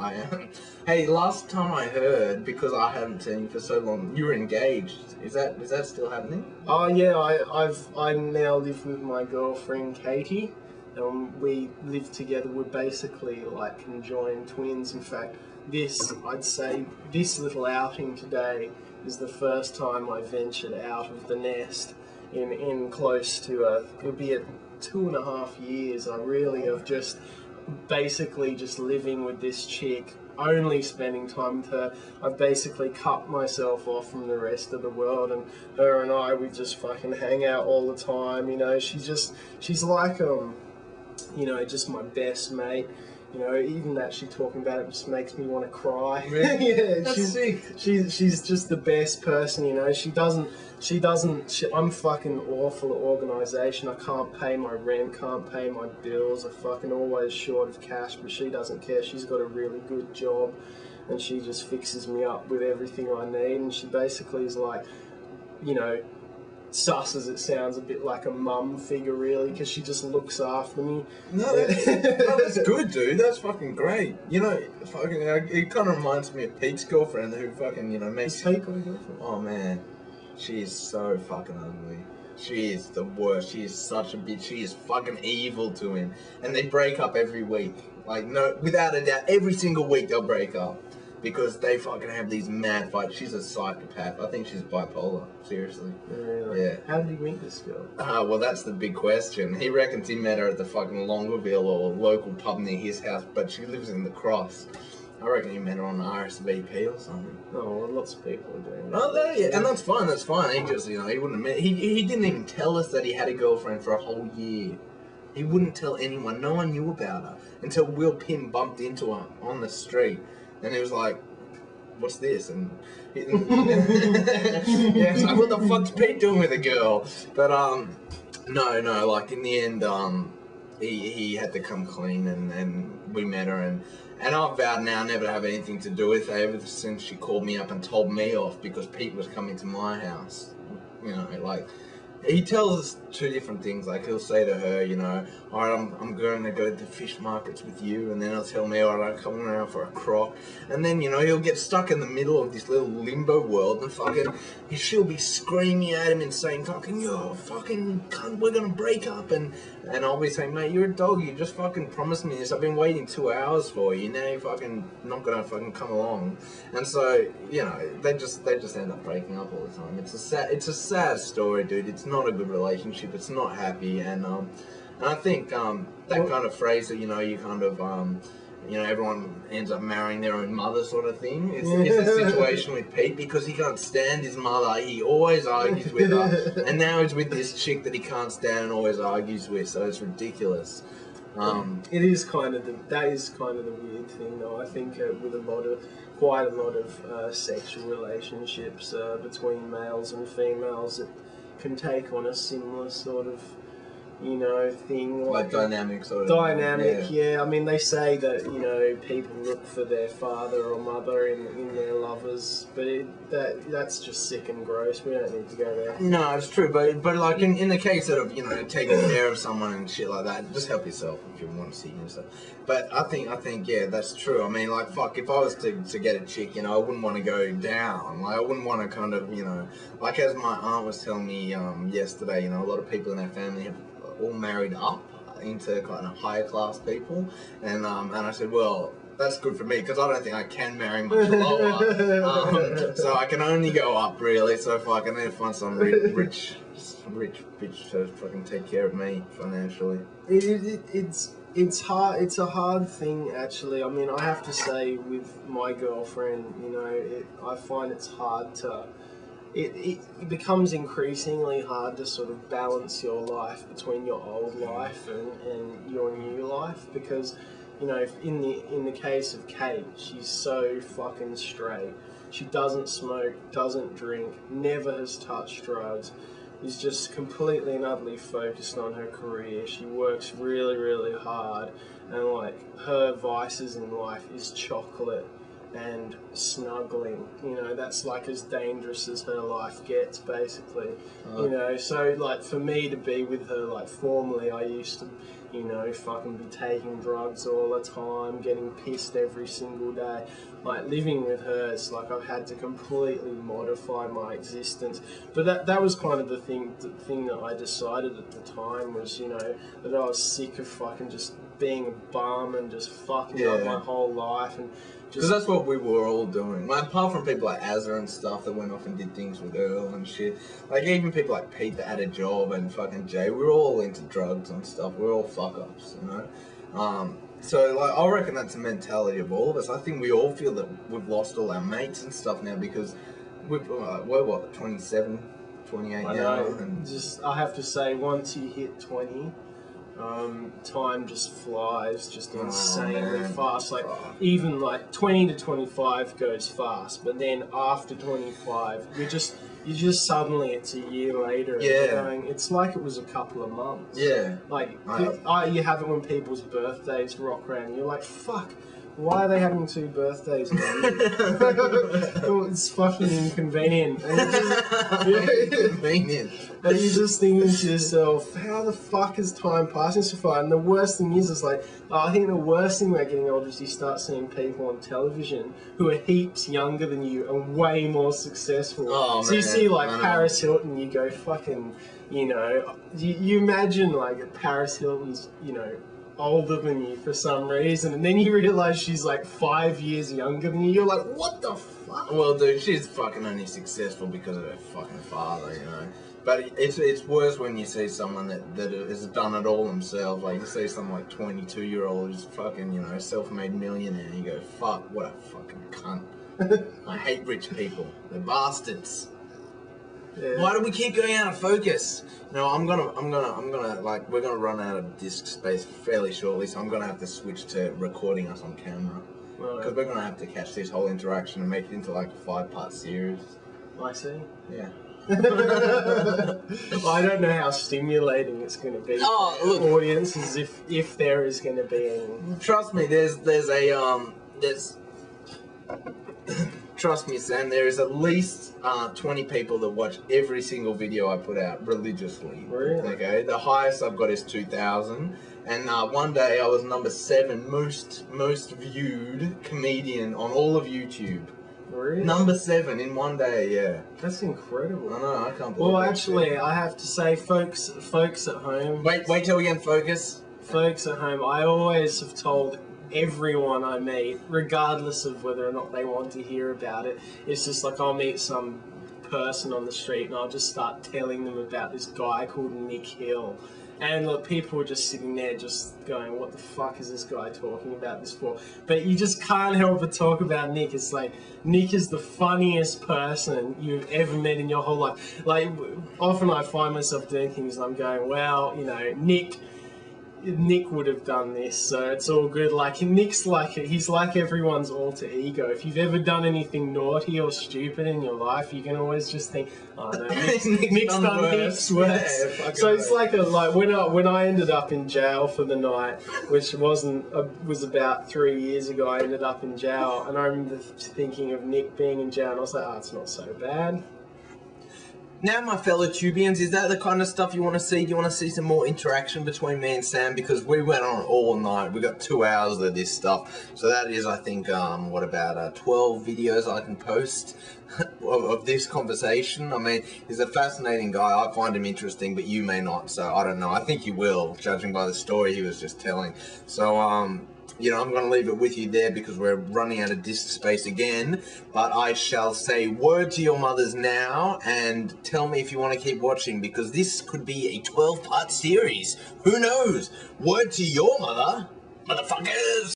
I am. Hey, last time I heard, because I haven't seen you for so long, you were engaged. Is that still happening? Oh yeah, I now live with my girlfriend Katie. We live together. We're basically like conjoined twins. In fact, I'd say this little outing today is the first time I ventured out of the nest in close to it'll be at 2.5 years. I really have just basically just living with this chick, only spending time with her. I've basically cut myself off from the rest of the world, and her and I, we just fucking hang out all the time. You know, she's like you know, just my best mate. You know, even actually talking about it just makes me want to cry. Really? Yeah, That's sick. She's just the best person. You know, I'm fucking awful at organisation. I can't pay my rent, can't pay my bills. I'm fucking always short of cash, but she doesn't care. She's got a really good job, and she just fixes me up with everything I need. And she basically is like, you know, sus as it sounds, a bit like a mum figure, really, because she just looks after me. No, that's good, dude. That's fucking great. You know, fucking, it kind of reminds me of Pete's girlfriend, who fucking, you know, makes. Is Pete got a girlfriend? Oh man, she is so fucking ugly. She is the worst. She is such a bitch. She is fucking evil to him, and they break up every week. Like, no, without a doubt, every single week they'll break up. Because they fucking have these mad fights. She's a psychopath. I think she's bipolar. Seriously. Really? Yeah. How did you meet this girl? Well, that's the big question. He reckons he met her at the fucking Longueville or local pub near his house, but she lives in the Cross. I reckon he met her on RSVP or something. Oh, well, lots of people are doing that. Oh, yeah, and that's fine. That's fine. He just, you know, he wouldn't admit. He didn't even tell us that he had a girlfriend for a whole year. He wouldn't tell anyone. No one knew about her until Will Pym bumped into her on the street. And he was like, what's this? And yeah, it's like, what the fuck's Pete doing with a girl? But no, like in the end, he had to come clean, and we met her, and I've vowed now never to have anything to do with her ever since she called me up and told me off because Pete was coming to my house. You know, like. He tells us two different things. Like, he'll say to her, you know, all right, I'm going to go to the fish markets with you, and then he'll tell me, all right, I'm coming around for a croc. And then, you know, he'll get stuck in the middle of this little limbo world, and fucking, she'll be screaming at him and saying, fucking, yo, fucking cunt, we're going to break up. And I'll be saying, mate, you're a dog, you just fucking promised me this. I've been waiting 2 hours for you. Now you're fucking not going to fucking come along. And so, you know, they just end up breaking up all the time. It's a sad story, dude. It's not a good relationship. It's not happy, and I think that kind of phrase that, you know, you kind of you know, everyone ends up marrying their own mother sort of thing. It's the situation with Pete, because he can't stand his mother. He always argues with her, and now he's with this chick that he can't stand and always argues with. So it's ridiculous. It is kind of that is kind of the weird thing, though. I think with quite a lot of sexual relationships between males and females, it can take on a similar sort of, you know, thing. Like dynamic sort of. Dynamic, yeah. I mean, they say that, you know, people look for their father or mother in their lovers, but that's just sick and gross. We don't need to go there. No, it's true, but like in the case of, you know, taking care of someone and shit like that, just help yourself if you want to see and stuff. But I think yeah, that's true. I mean, like, fuck, if I was to get a chick, you know, I wouldn't want to go down. Like, I wouldn't want to kind of, you know, like as my aunt was telling me yesterday, you know, a lot of people in our family have all married up into kind of higher class people, and I said, well, that's good for me because I don't think I can marry much lower, so I can only go up, really. So if I can need to find some rich bitch to fucking take care of me financially. It's hard. It's a hard thing, actually. I mean, I have to say, with my girlfriend, you know, I find it's hard to. It becomes increasingly hard to sort of balance your life between your old life and your new life, because, you know, in the case of Kate, she's so fucking straight. She doesn't smoke, doesn't drink, never has touched drugs, is just completely and utterly focused on her career. She works really, really hard, and like her vices in life is chocolate and snuggling. You know, that's like as dangerous as her life gets, basically. You know, so like for me to be with her, like formerly I used to you know, fucking be taking drugs all the time, getting pissed every single day. Like, living with her, it's like I've had to completely modify my existence. But that was kind of the thing that I decided at the time was, you know, that I was sick of fucking just being a bum and just fucking up my whole life. And because that's what we were all doing. Like, apart from people like Azza and stuff that went off and did things with Earl and shit. Like, even people like Pete that had a job and fucking Jay, we were all into drugs and stuff. We were all fuck-ups, you know? So, like, I reckon that's a mentality of all of us. I think we all feel that we've lost all our mates and stuff now because we're, what, 27, 28 now? And just, I have to say, once you hit 20... time just flies just insanely fast. Like, even like 20 to 25 goes fast, but then after 25, you just suddenly, it's a year later. And you're going, it's like it was a couple of months. Yeah. Like, you have it when people's birthdays rock around. You're like, fuck. Why are they having 2 birthdays in a year? It's fucking inconvenient. Inconvenient. And you're just thinking to yourself, how the fuck is time passing so far? And the worst thing is like, I think the worst thing about getting older is you start seeing people on television who are heaps younger than you and way more successful. Oh, so you see like Paris Hilton, you go fucking, you know, you imagine like Paris Hilton's, you know, older than you for some reason, and then you realise she's like 5 years younger than you. You're like, what the fuck? Well, dude, she's fucking only successful because of her fucking father, you know. But it's worse when you see someone that has done it all themselves. Like, you see someone like 22-year-old who's fucking, you know, self-made millionaire, and you go, fuck, what a fucking cunt. I hate rich people. They're bastards. Yeah. Why do we keep going out of focus? No, I'm gonna like, we're gonna run out of disk space fairly shortly, so I'm gonna have to switch to recording us on camera. Because we're gonna have to catch this whole interaction and make it into like a 5-part series. I see. Yeah. Well, I don't know how stimulating it's going to be for audiences if there is going to be any. Trust me, trust me, Sam, there is at least 20 people that watch every single video I put out religiously. Really? Okay, the highest I've got is 2,000, and one day I was number 7 most viewed comedian on all of YouTube. Really? Number 7 in one day, yeah. That's incredible. I know, I can't believe it. Well, actually, I have to say, folks at home... Wait till we get focus. Folks at home, I always have told everyone I meet, regardless of whether or not they want to hear about it, it's just like I'll meet some person on the street and I'll just start telling them about this guy called Nick Hill. And look, people were just sitting there just going, what the fuck is this guy talking about this for? But you just can't help but talk about Nick. It's like, Nick is the funniest person you've ever met in your whole life. Like, often I find myself doing things and I'm going, well, you know, Nick would have done this, so it's all good. Like, he's like everyone's alter ego. If you've ever done anything naughty or stupid in your life, you can always just think, oh no, Nick's done heaps worse. Yeah, so it's like when I ended up in jail for the night, which was about 3 years ago. I ended up in jail, and I remember thinking of Nick being in jail, and I was like, oh, it's not so bad. Now, my fellow Tubians, is that the kind of stuff you want to see? Do you want to see some more interaction between me and Sam? Because we went on all night. We got 2 hours of this stuff. So that is, I think, what about 12 videos I can post of this conversation? I mean, he's a fascinating guy. I find him interesting, but you may not. So I don't know. I think you will, judging by the story he was just telling. So, you know, I'm going to leave it with you there because we're running out of disk space again. But I shall say word to your mothers now and tell me if you want to keep watching, because this could be a 12-part series. Who knows? Word to your mother, motherfuckers!